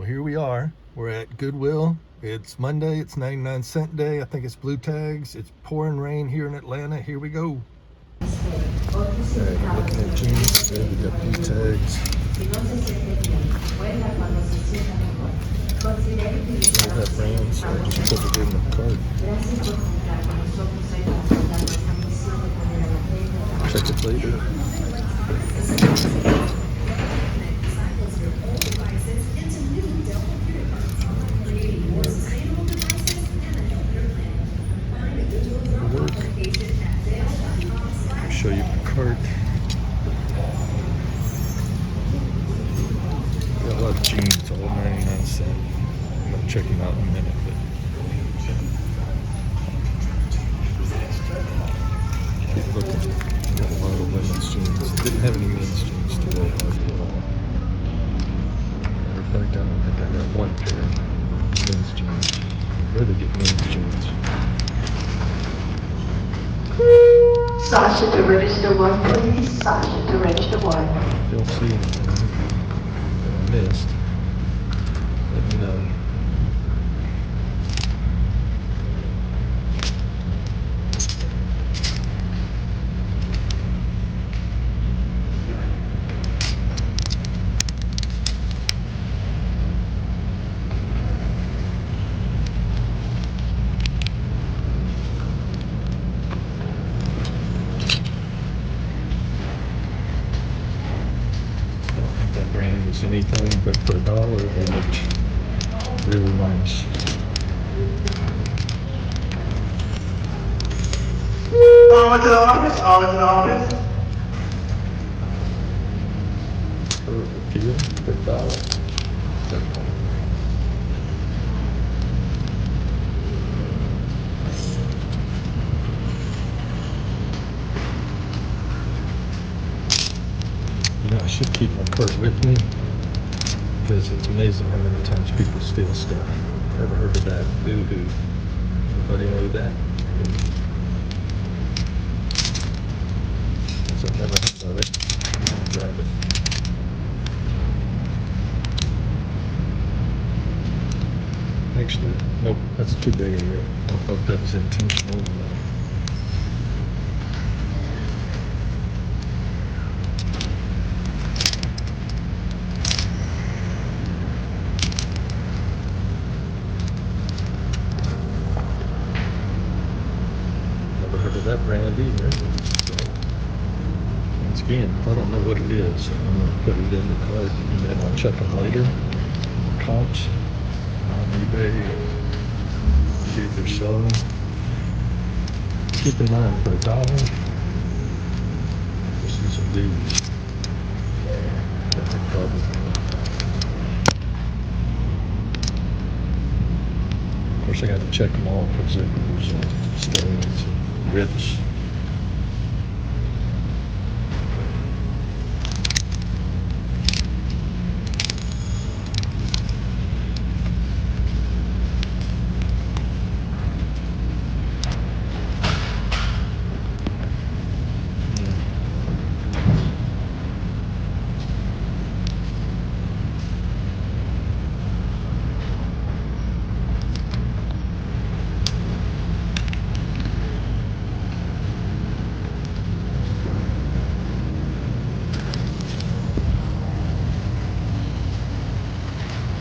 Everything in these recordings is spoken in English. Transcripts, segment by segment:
here we are. We're at Goodwill. It's Monday. It's 99-cent day. I think it's blue tags. It's pouring rain here in Atlanta. Here we go. Alright, looking at jeans. There we got blue tags. There's that brand, so I just put it in the cart. Check it later. Show you my cart. Got a lot of jeans, all 99 cents. I'm gonna check them out in a minute. But keep looking. Got a lot of women's jeans. Didn't have any men's jeans today. Matter of fact, I don't think I got one pair of men's jeans. I'd rather get men's jeans. Sasha to register 1, please. Sasha to register 1. If you'll see anything that I missed, let me know. That brand was anything but for $1. They looked really nice. On to the office, on to the office. For a deal for $1. You know, I should keep my cart with me because it's amazing how many times people steal stuff. Ever heard of that? Boo-hoo. Anybody know that? I've never heard of it. Grab it. Actually, nope, that's too big of it. I don't know if that was intentional. Never heard of that brand either. So, once again, if I don't know what it is, I'm going to put it in the cart and then I'll check them later. Comps on eBay, see if they're selling. Keep in mind, for $1, this is a lose. That's a problem. Of course, I got to check them all because there's stains and rips.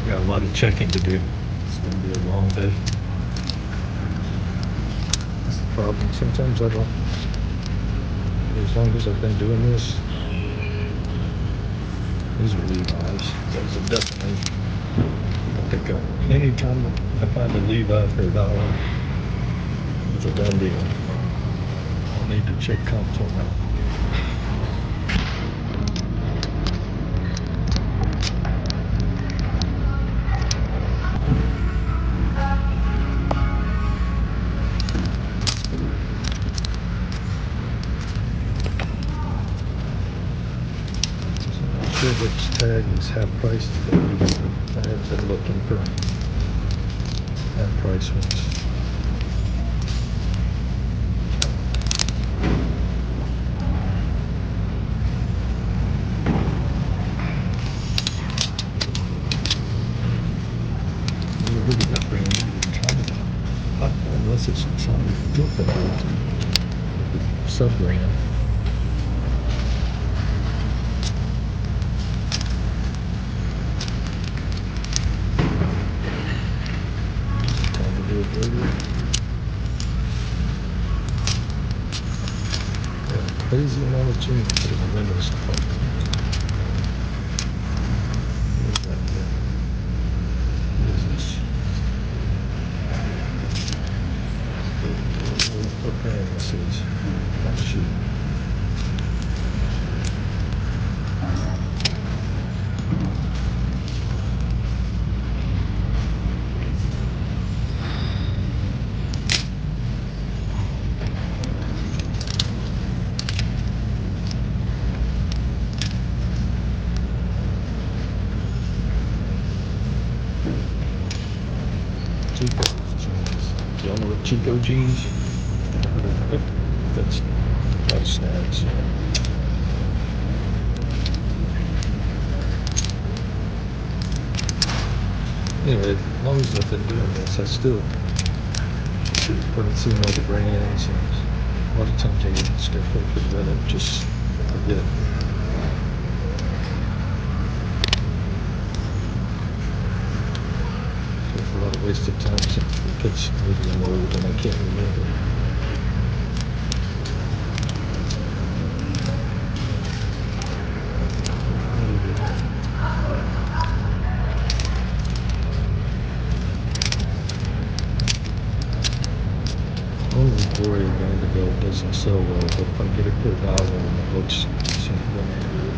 Got a lot of checking to do. It's going to be a long day. That's the problem. Sometimes I don't, as long as I've been doing this, these are Levi's. Those are definitely, I pick up. Anytime I find a Levi for $1, it's a done deal. I'll need to check comps on that. Sure which tag is half price today. I have been looking for half price ones. look at that brand new and try to, unless it's something flippable, sub-brand. Time to do it later. Yeah, crazy amount of jeans in the windows department. Where's that at? What is this? What brand this is? Oh shoot. Chico jeans. Y'all know what Chico jeans? That's a lot of snags. Anyway, as long as I've been doing this, I still, when I see all the brands, and a lot of times I get stuff over that I just forget. So it's a lot of wasted time because maybe I'm old and I can't remember. Only Gloria Vanderbilt doesn't sell well, but if I get it per dollar and it looks something to it.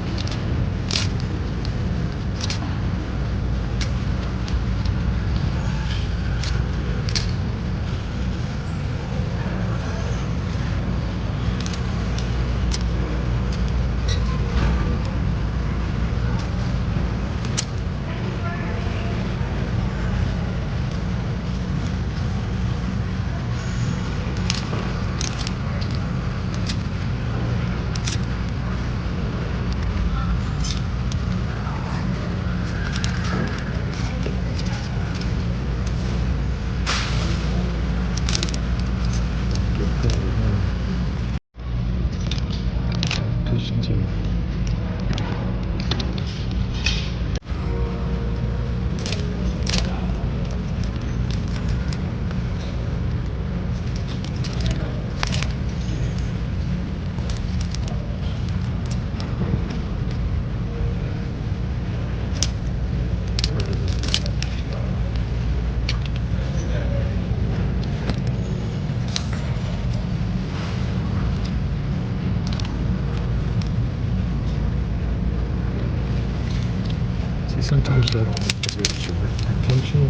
Sometimes I don't know if it's intentional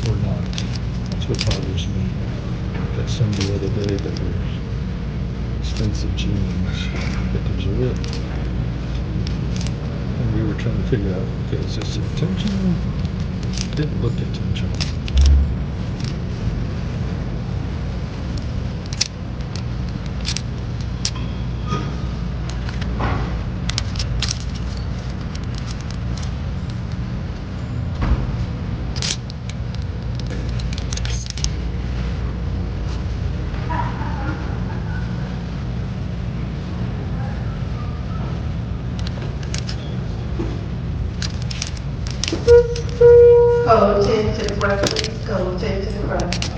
or not. That's what bothers me. Got some the other day that were expensive jeans that was ripped. And we were trying to figure out, okay, is this intentional? It didn't look intentional. Code 10 to the front, please. Code 10 to the front.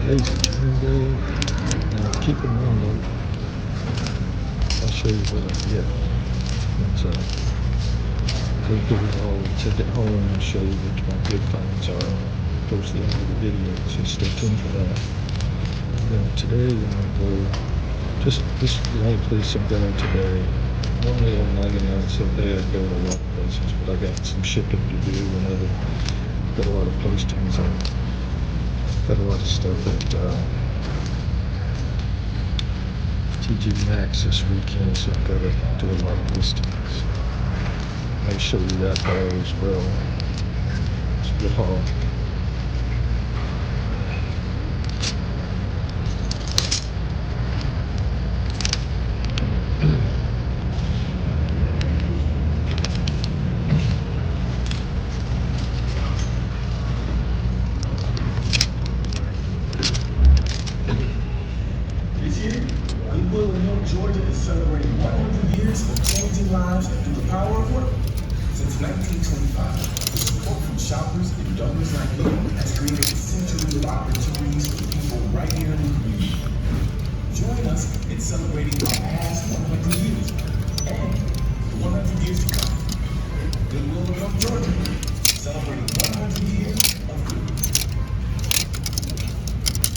Today's Tuesday. Now keep in mind though, I'll show you what I get. It's go through it all and take it home and show you what my good finds are. Post the end of the video, so stay tuned for that. Today I'm gonna go, this is the only place I'm going today. Normally on 99 cent day I go to a lot of places, but I got some shipping to do and got a lot of postings and got a lot of stuff at TG Maxx this weekend, so I've got to do a lot of listings. May show you that there as well. It's a good haul. This year, Goodwill in North Georgia is celebrating 100 years of changing lives through the power of work. Since 1925, the support from shoppers and donors like you has created a century of opportunities for people right here in the community. Join us in celebrating our past 100 years and the 100 years to come. Goodwill in North Georgia, celebrating 100 years of Goodwill.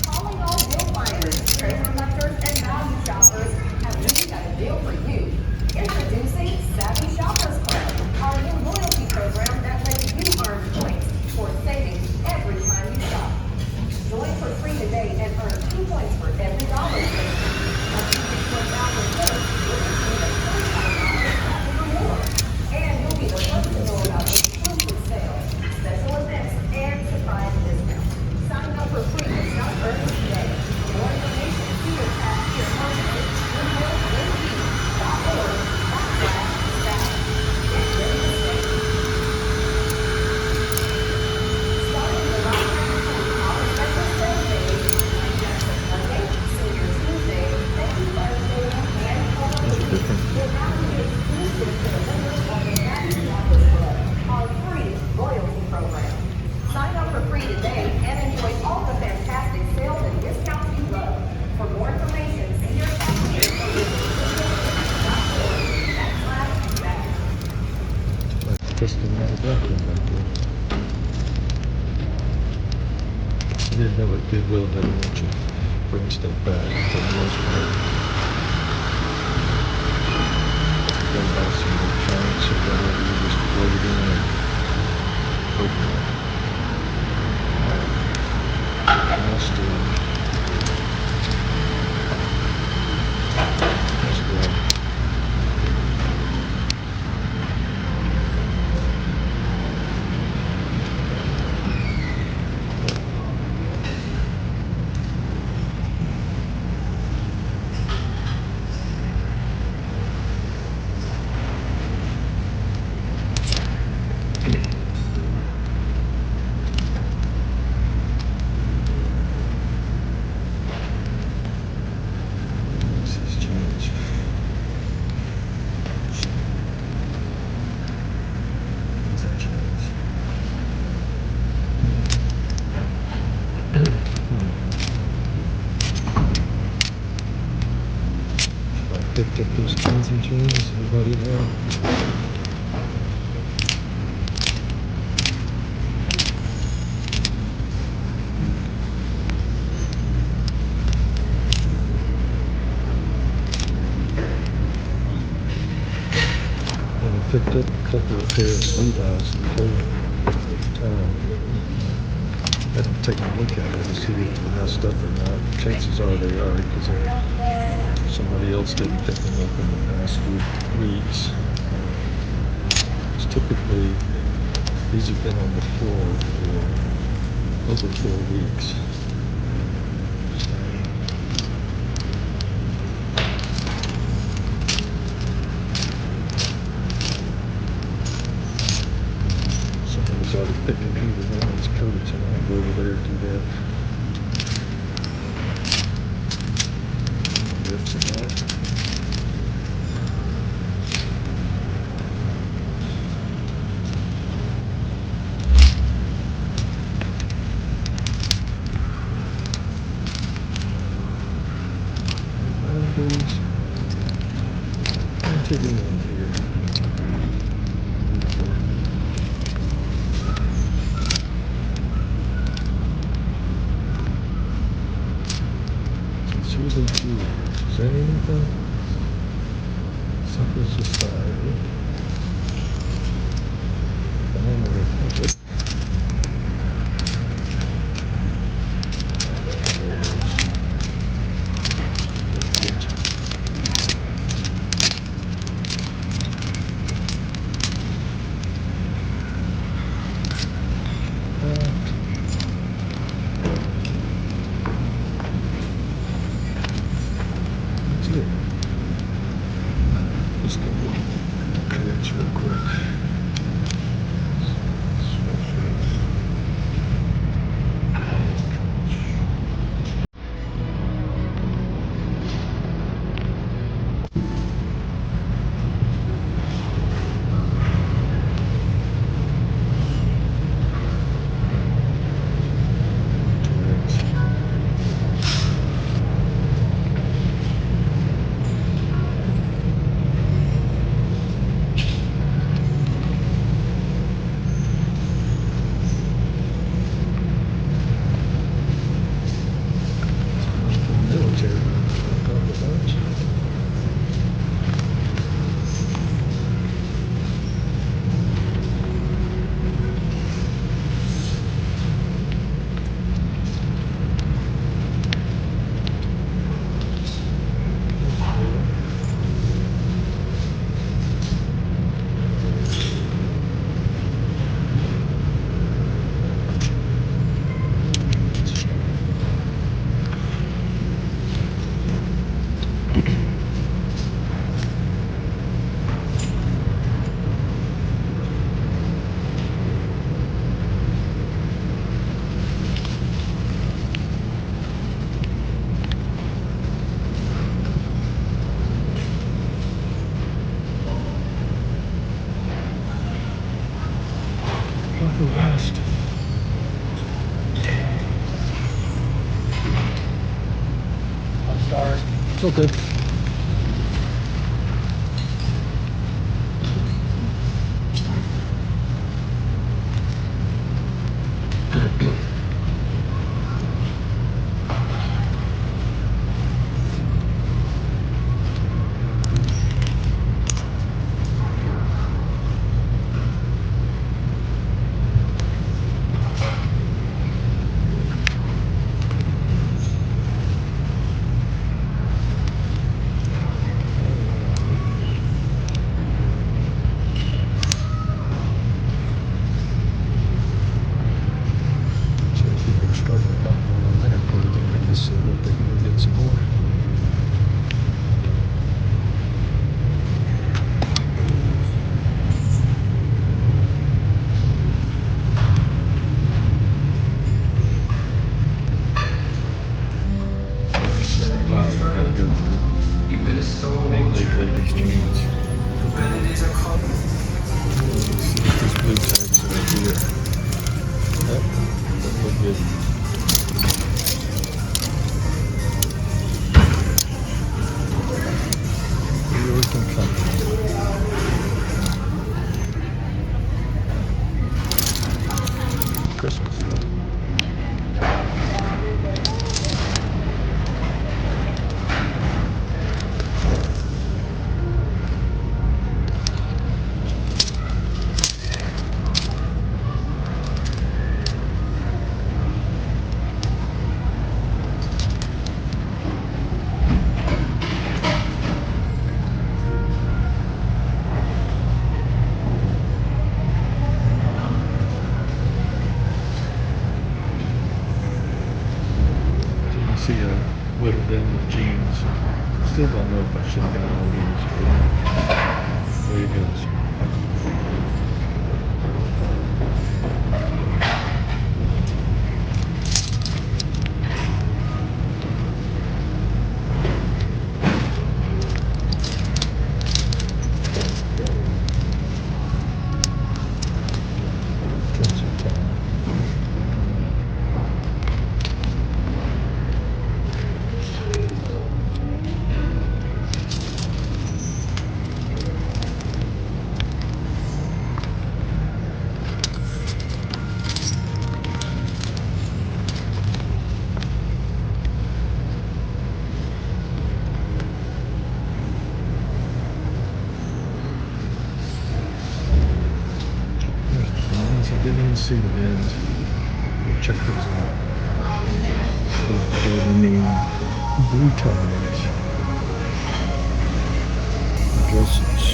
Calling all deal finders, treasure hunters, and value shoppers, have we got a deal for you? Introducing Savvy Shoppers Club, our new loyalty program that lets you earn points for saving every time you shop. Join for free today and earn 2 points for every dollar saved. Once you get 1,000 points, you'll receive a $25 tracking reward. And you'll be the first to know about exclusive sales, special events, and surprise discounts. Sign up for free and start earning today. For more information, see your cashier or visit goodwillnp.org/staff. Get ready to save. Starting July 19th, our special sale days, like Jackson Monday, Senior Tuesday, Thank You Thursday, and Those are different. will now be exclusive to the members of the Savvy Shoppers Club, our free loyalty program. Sign up for free today and enjoy all the fantastic sales and discounts you love. For more information, see your cashier or visit goodwillnp.org/savvy. Just another bathroom back there. I didn't know what Goodwill didn't want you to bring stuff back for the most part. Go buy some electronics or whatever, you just plug it in and open it. Must go. This has changed. Things have changed. I picked up those pins and chains, everybody know. And I picked up a couple of pairs of Levi's before. I didn't take a look at it to see if they're messed up or not. Chances are they are, because somebody else didn't pick them up in the past weeks. It's typically, these have been on the floor for over 4 weeks. Somebody's already picked up either one of these coats, and I'll go over there and do that. Good for that. accessories. And to the end here. Let's see what they do. Is that anything? Simple society. Banana Republic. That's it. Let's go look at cards real quick. Military. Couple of bucks. Wild West. I'm sorry. It's okay. So people are starting to buy more on that clothing, I guess, so that they can go get some more. Wow, I gotta go through. Make ladies jeans. Let's see what this blue tag says here. Yep, doesn't look good. American company. Christmas stuff. So you see whittled down the jeans. Still don't know if I should have got all these, but there it goes. Just in time. see the bins. We'll check those out. Gardening blue ties. Dresses.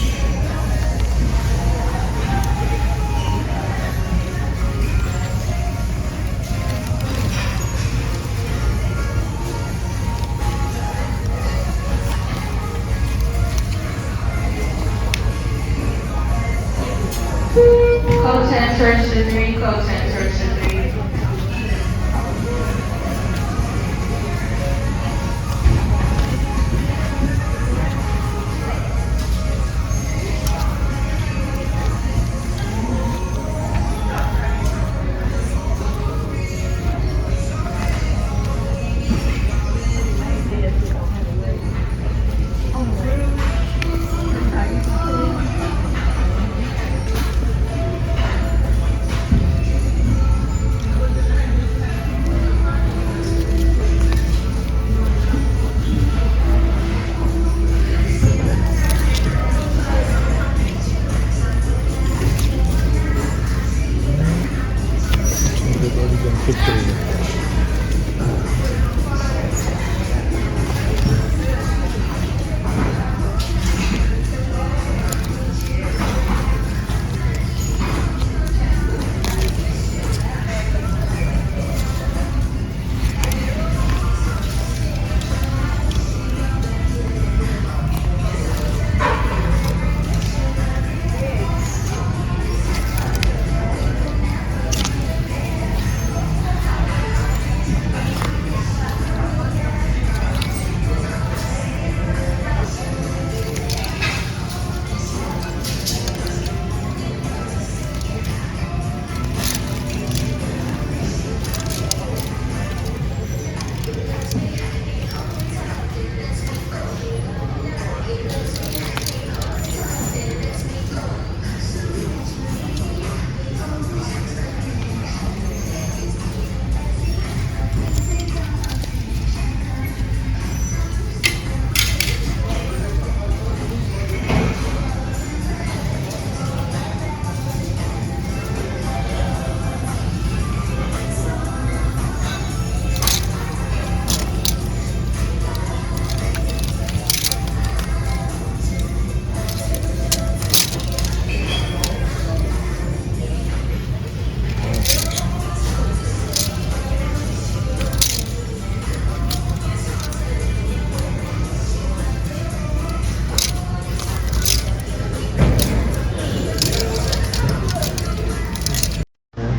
Code 10, search to 3, code 10, search to 3. Everybody's gonna put their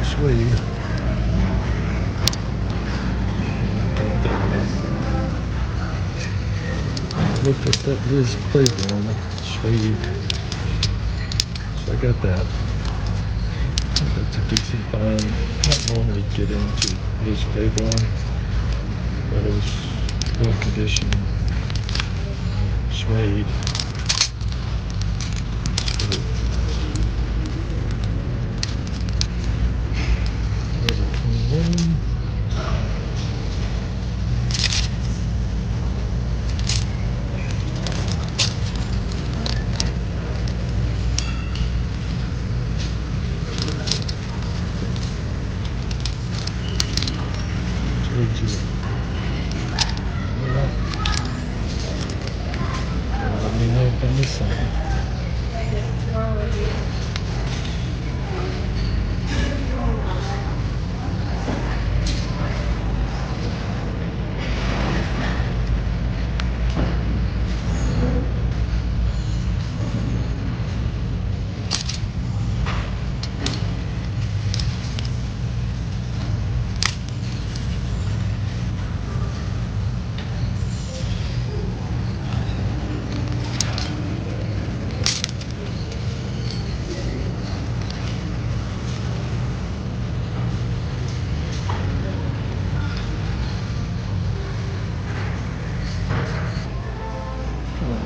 suede. Looked at that Liz Claiborne suede. So I got that. I think that's a decent find. Not normally get into Liz Claiborne, but it was well conditioned suede. Skirt. Level 21. Told you. Alright. Let me know if I miss something.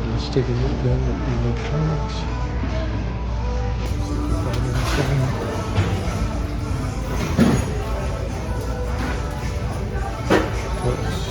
Let's take a look down at the electronics. See if we find anything. Close.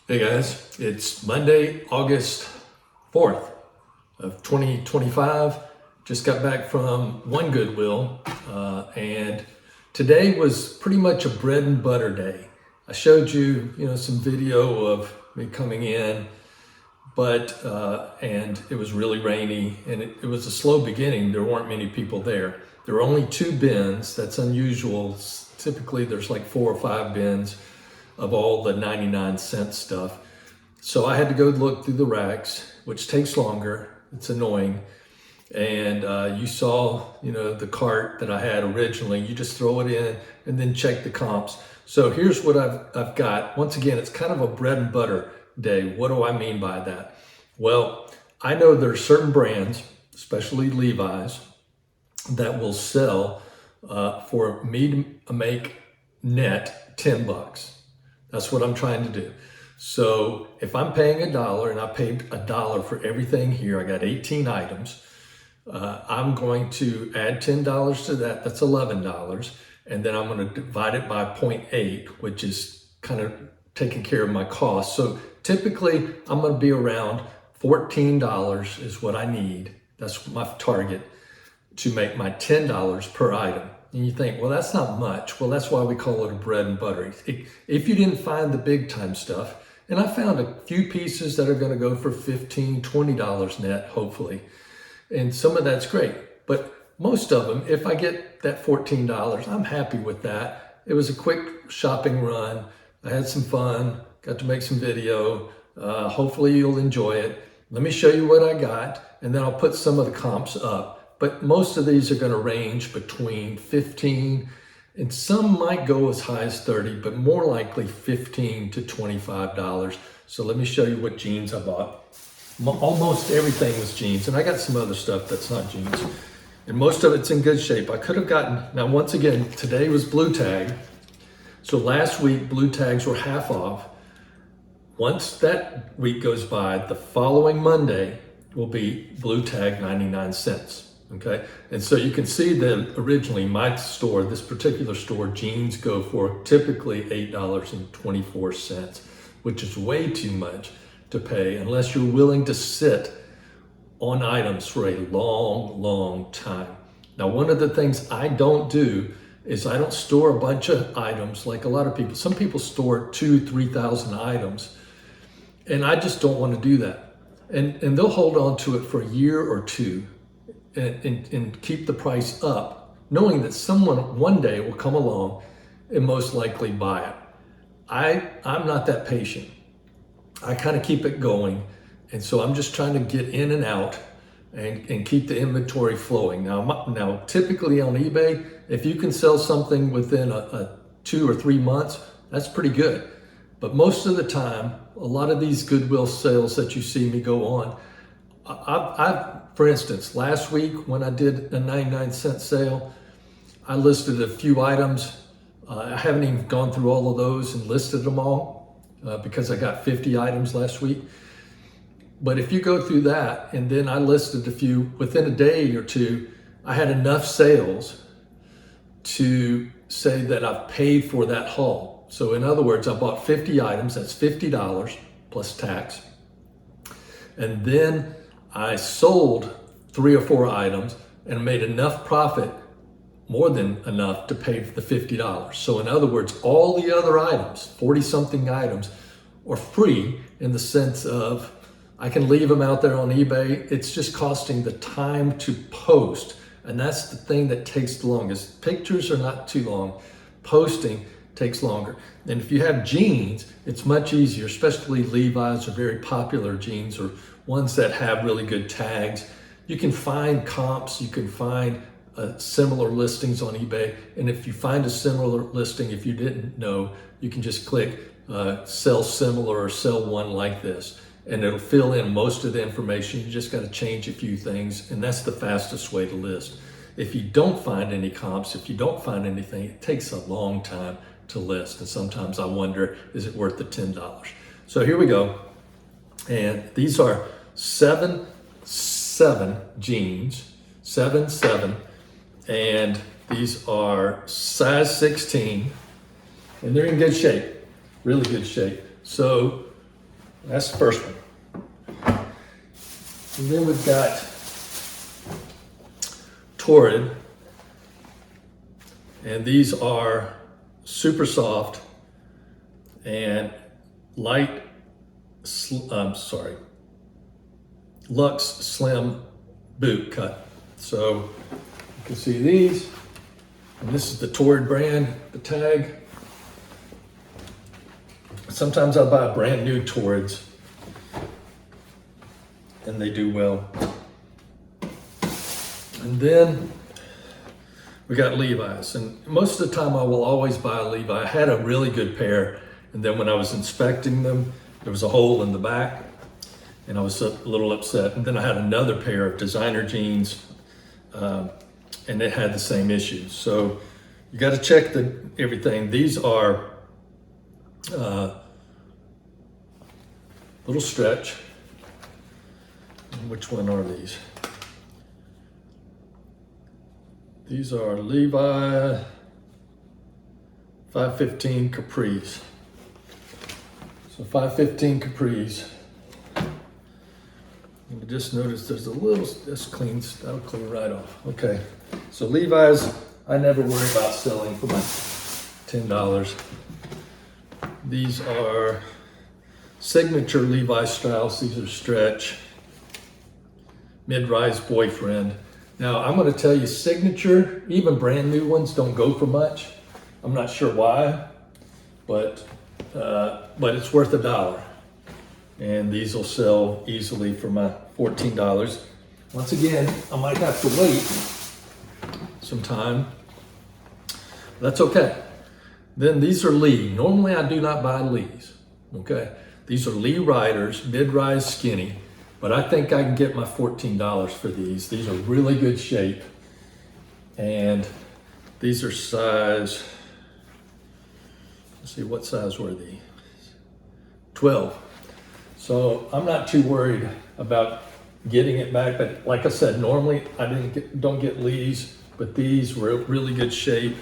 Hey guys, it's Monday, August 4th of 2025. Just got back from one Goodwill, and today was pretty much a bread and butter day. I showed you, some video of me coming in, but and it was really rainy, and it was a slow beginning. There weren't many people there. There were only 2 bins. That's unusual. Typically, there's like 4 or 5 bins of all the 99-cent stuff. So I had to go look through the racks, which takes longer. It's annoying. And you saw, the cart that I had originally. You just throw it in and then check the comps. So here's what I've got. Once again, it's kind of a bread and butter day. What do I mean by that? Well, I know there are certain brands, especially Levi's, that will sell for me to make net $10. That's what I'm trying to do. So if I'm paying $1 and I paid $1 for everything here, I got 18 items. I'm going to add $10 to that. That's $11. And then I'm going to divide it by 0.8, which is kind of taking care of my costs. So typically I'm going to be around $14 is what I need. That's my target to make my $10 per item. And you think, well, that's not much. Well, that's why we call it a bread and butter. If you didn't find the big time stuff, and I found a few pieces that are going to go for $15, $20 net, hopefully. And some of that's great. But most of them, if I get that $14, I'm happy with that. It was a quick shopping run. I had some fun, got to make some video. Hopefully you'll enjoy it. Let me show you what I got, and then I'll put some of the comps up. But most of these are going to range between 15 and some might go as high as 30, but more likely $15 to $25. So let me show you what jeans I bought. Almost everything was jeans, and I got some other stuff that's not jeans. And most of it's in good shape. I could have gotten, now once again, today was blue tag. So last week, blue tags were half off. Once that week goes by, the following Monday will be blue tag 99 cents. Okay, and so you can see that originally my store, this particular store, jeans go for typically $8.24, which is way too much to pay unless you're willing to sit on items for a long, long time. Now, one of the things I don't do is I don't store a bunch of items like a lot of people. Some people store 2,000, 3,000 items, and I just don't want to do that. And they'll hold on to it for a year or two. And keep the price up, knowing that someone one day will come along and most likely buy it. I'm not that patient. I kind of keep it going. And so I'm just trying to get in and out and keep the inventory flowing. Now, typically on eBay, if you can sell something within a 2 or 3 months, that's pretty good. But most of the time, a lot of these Goodwill sales that you see me go on, for instance, last week when I did a 99-cent sale, I listed a few items. I haven't even gone through all of those and listed them all because I got 50 items last week. But if you go through that, and then I listed a few, within a day or two, I had enough sales to say that I've paid for that haul. So in other words, I bought 50 items, that's $50 plus tax. And then I sold 3 or 4 items and made enough profit, more than enough to pay for the $50. So in other words, all the other items, 40 something items, are free in the sense of I can leave them out there on eBay. It's just costing the time to post. And that's the thing that takes the longest. Pictures are not too long. Posting takes longer. And if you have jeans, it's much easier, especially Levi's are very popular jeans, or ones that have really good tags. You can find comps, you can find similar listings on eBay. And if you find a similar listing, if you didn't know, you can just click sell similar or sell one like this. And it'll fill in most of the information. You just got to change a few things. And that's the fastest way to list. If you don't find any comps, if you don't find anything, it takes a long time to list. And sometimes I wonder, is it worth the $10? So here we go. And these are 7 jeans, 7. And these are size 16. And they're in good shape, really good shape. So That's the first one. And then we've got Torrid. And these are super soft and light, Luxe Slim boot cut. So you can see these, and this is the Torrid brand, the tag. Sometimes I'll buy brand new Torrids, and they do well. And then we got Levi's, and most of the time I will always buy a Levi. I had a really good pair, and then when I was inspecting them, there was a hole in the back, and I was a little upset. And then I had another pair of designer jeans, and it had the same issues. So you got to check everything. These are little stretch. Which one are these? These are Levi 515 Capris. So 515 Capris. And I just noticed there's a little, that'll clean right off. Okay, so Levi's, I never worry about selling for my $10. These are signature Levi styles. These are stretch, mid-rise boyfriend. Now I'm going to tell you, signature, even brand new ones don't go for much. I'm not sure why, but it's worth $1. And these will sell easily for my $14. Once again, I might have to wait some time. That's okay. Then these are Lee. Normally I do not buy Lees, okay? These are Lee Riders, mid-rise skinny, but I think I can get my $14 for these. These are really good shape. And these are size, let's see, what size were these? 12. So I'm not too worried about getting it back, but like I said, normally I don't get Lees, but these were really good shape,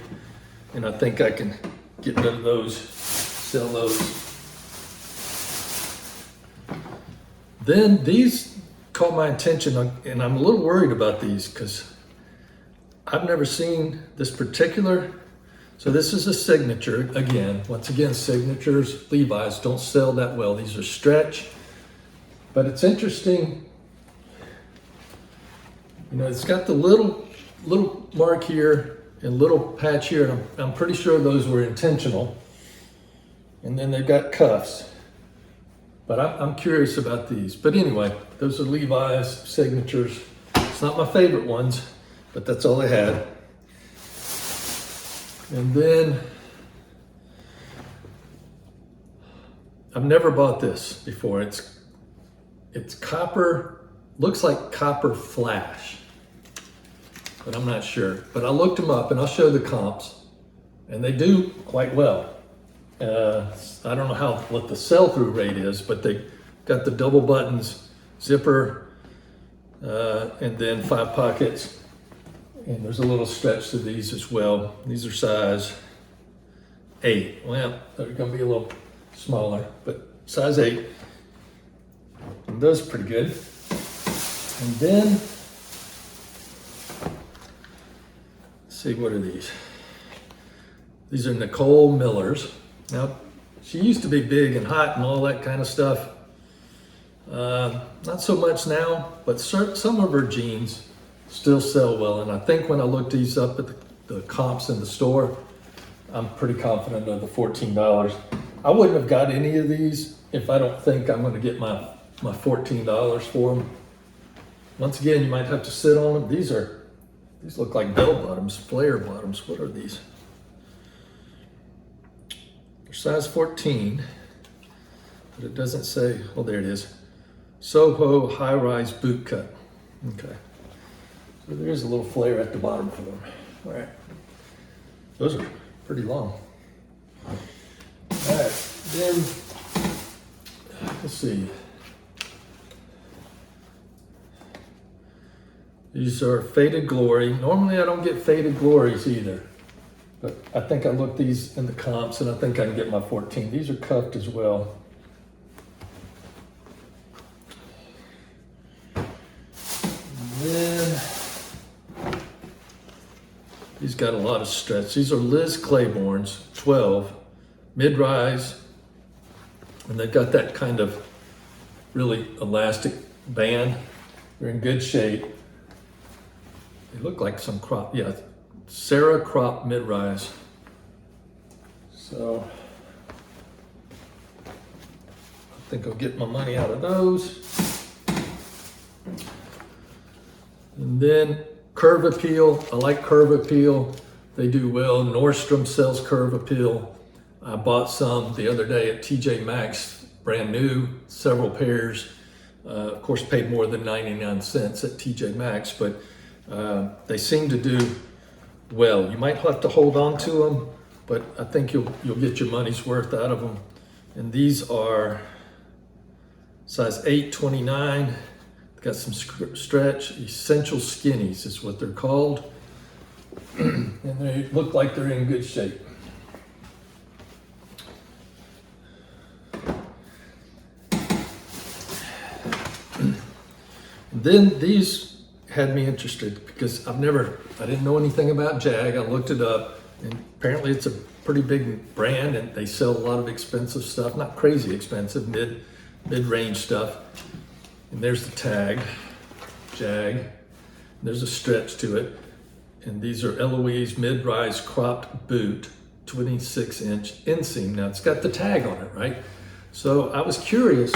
and I think I can get rid of those, sell those. Then these caught my attention, and I'm a little worried about these because I've never seen this particular. So this is a signature. Again, once again, signatures, Levi's don't sell that well. These are stretch, but it's interesting. You know, it's got the little mark here and little patch here, and I'm pretty sure those were intentional. And then they've got cuffs. But I'm curious about these. But anyway, those are Levi's signatures. It's not my favorite ones, but that's all they had. And then, I've never bought this before. It's copper, looks like copper flash, but I'm not sure. But I looked them up, and I'll show the comps, and they do quite well. I don't know what the sell-through rate is, but they got the double buttons, zipper, and then 5 pockets. And there's a little stretch to these as well. These are size 8. Well, they're gonna be a little smaller, but size 8. And those are pretty good. And then, let's see, what are these? These are Nicole Miller's. Now, she used to be big and hot and all that kind of stuff. Not so much now, but some of her jeans still sell well. And I think when I looked these up at the comps in the store, I'm pretty confident of the $14. I wouldn't have got any of these if I don't think I'm going to get my $14 for them. Once again, you might have to sit on them. These look like bell bottoms, flare bottoms. What are these? They're size 14, but it doesn't say, oh, there it is. Soho high-rise boot cut. Okay. So there's a little flare at the bottom for them. All right. Those are pretty long. All right. Then, let's see. These are Faded Glory. Normally I don't get Faded Glories either, but I think I looked these in the comps and I think I can get my 14. These are cuffed as well. He's got a lot of stretch. These are Liz Claiborne's 12 mid-rise, and they've got that kind of really elastic band. They're in good shape. They look like some crop, yeah, Sarah crop mid-rise. So I think I'll get my money out of those. And then Curve Appeal, I like Curve Appeal. They do well. Nordstrom sells Curve Appeal. I bought some the other day at TJ Maxx, brand new, several pairs. Of course, paid more than 99 cents at TJ Maxx, but they seem to do well. You might have to hold on to them, but I think you'll get your money's worth out of them. And these are size 8, 29. Got some stretch. Essential Skinnies is what they're called. And they look like they're in good shape. And then these had me interested because I didn't know anything about Jag. I looked it up, and apparently it's a pretty big brand, and they sell a lot of expensive stuff, not crazy expensive, mid-range stuff. And there's the tag, Jag. There's a stretch to it. And these are Eloise mid-rise cropped boot, 26-inch inseam. Now it's got the tag on it, right? So I was curious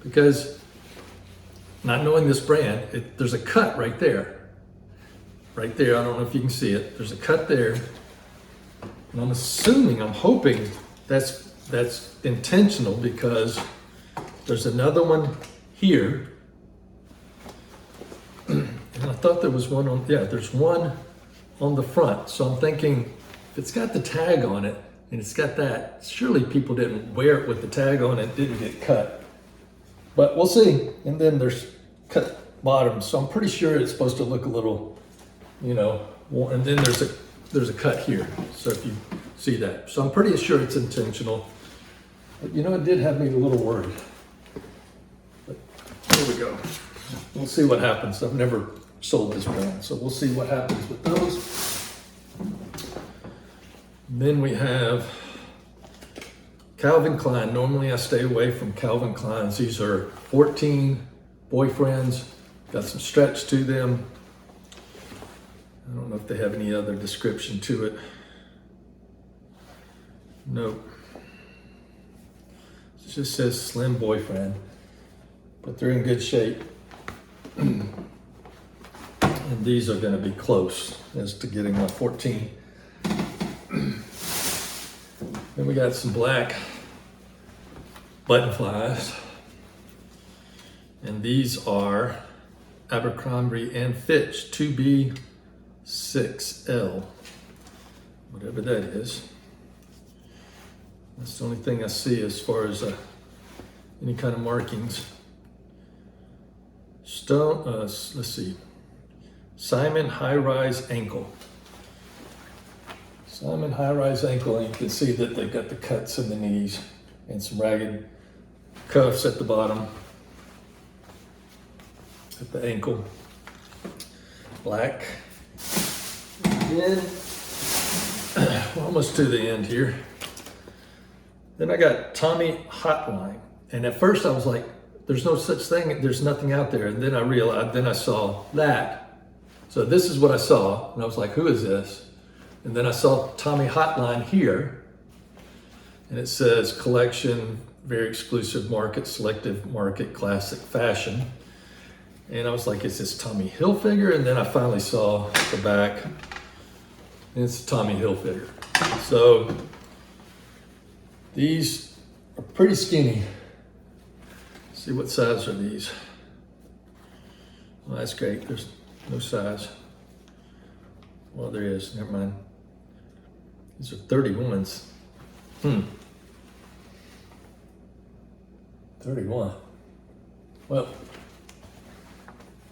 because not knowing this brand, there's a cut right there. Right there, I don't know if you can see it. There's a cut there. And I'm hoping that's intentional because there's another one here, and I thought there was one on, yeah, there's one on the front. So I'm thinking if it's got the tag on it and it's got that, surely people didn't wear it with the tag on it, didn't get cut. But we'll see. And then there's cut bottoms. So I'm pretty sure it's supposed to look a little, and then there's a cut here. So if you see that. So I'm pretty sure it's intentional. But it did have me a little worried. Here we go. We'll see what happens. I've never sold this brand, so we'll see what happens with those. Then we have Calvin Klein. Normally I stay away from Calvin Klein's. These are 14 boyfriends. Got some stretch to them. I don't know if they have any other description to it. Nope. It just says slim boyfriend. But they're in good shape. And these are going to be close as to getting my 14. Then we got some black button flies. And these are Abercrombie and Fitch 2B6L. Whatever that is. That's the only thing I see as far as any kind of markings. Let's see. Simon High Rise Ankle. Simon High Rise Ankle, and you can see that they've got the cuts in the knees and some ragged cuffs at the bottom, at the ankle. Black. Then, we're almost to the end here. Then I got Tommy Hotline. And at first I was like, there's no such thing, there's nothing out there. And then I realized, then I saw that. So this is what I saw, and I was like, who is this? And then I saw Tommy Hotline here, and it says collection, very exclusive market, selective market, classic fashion. And I was like, is this Tommy Hilfiger? And then I finally saw the back, and it's Tommy Hilfiger. So these are pretty skinny. Let's see, what size are these? Well, that's great. There's no size. Well, there is. Never mind. These are 31s. 31. Well,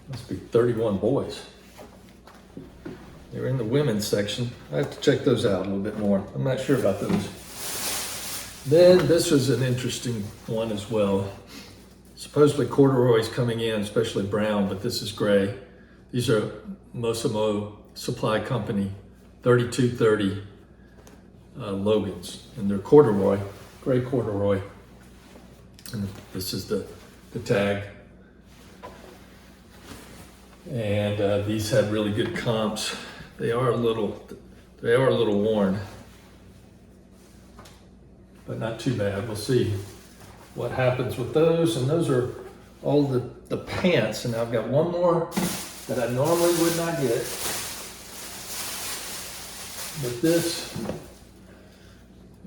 must be 31 boys. They're in the women's section. I have to check those out a little bit more. I'm not sure about those. Then this was an interesting one as well. Supposedly corduroy's coming in, especially brown, but this is gray. These are Mosimo Supply Company 3230 Logans, and they're corduroy, gray corduroy. And this is the tag. And these had really good comps. They are a little worn, but not too bad. We'll see what happens with those. And those are all the pants. And I've got one more that I normally would not get. But this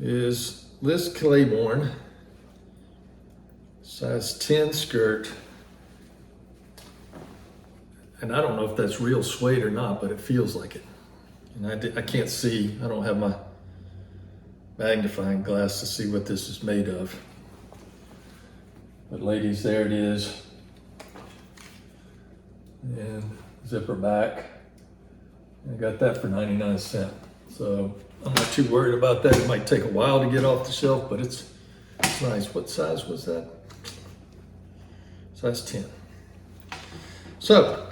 is Liz Claiborne, size 10 skirt. And I don't know if that's real suede or not, but it feels like it. And I can't see, I don't have my magnifying glass to see what this is made of. But ladies, there it is. And zipper back. I got that for 99 cents. So I'm not too worried about that. It might take a while to get off the shelf, but it's nice. What size was that? Size 10. So,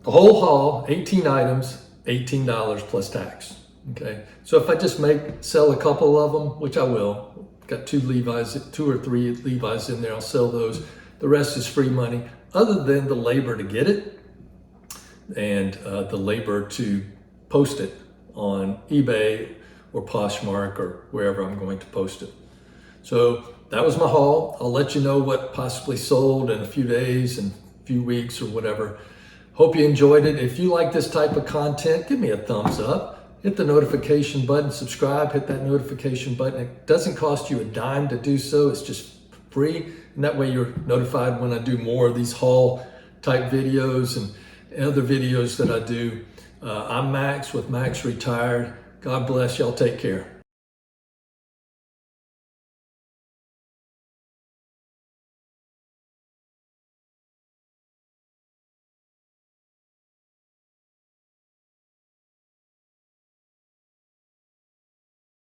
the whole haul, 18 items, $18 plus tax. Okay, so if I just sell a couple of them, which I will, got two or three Levi's in there, I'll sell those. The rest is free money, other than the labor to get it and the labor to post it on eBay or Poshmark or wherever I'm going to post it. So that was my haul. I'll let you know what possibly sold in a few days and a few weeks or whatever. Hope you enjoyed it. If you like this type of content, give me a thumbs up. Hit the notification button, subscribe, hit that notification button. It doesn't cost you a dime to do so. It's just free. And that way you're notified when I do more of these haul type videos and other videos that I do. I'm Max with Max Retired. God bless y'all. Take care.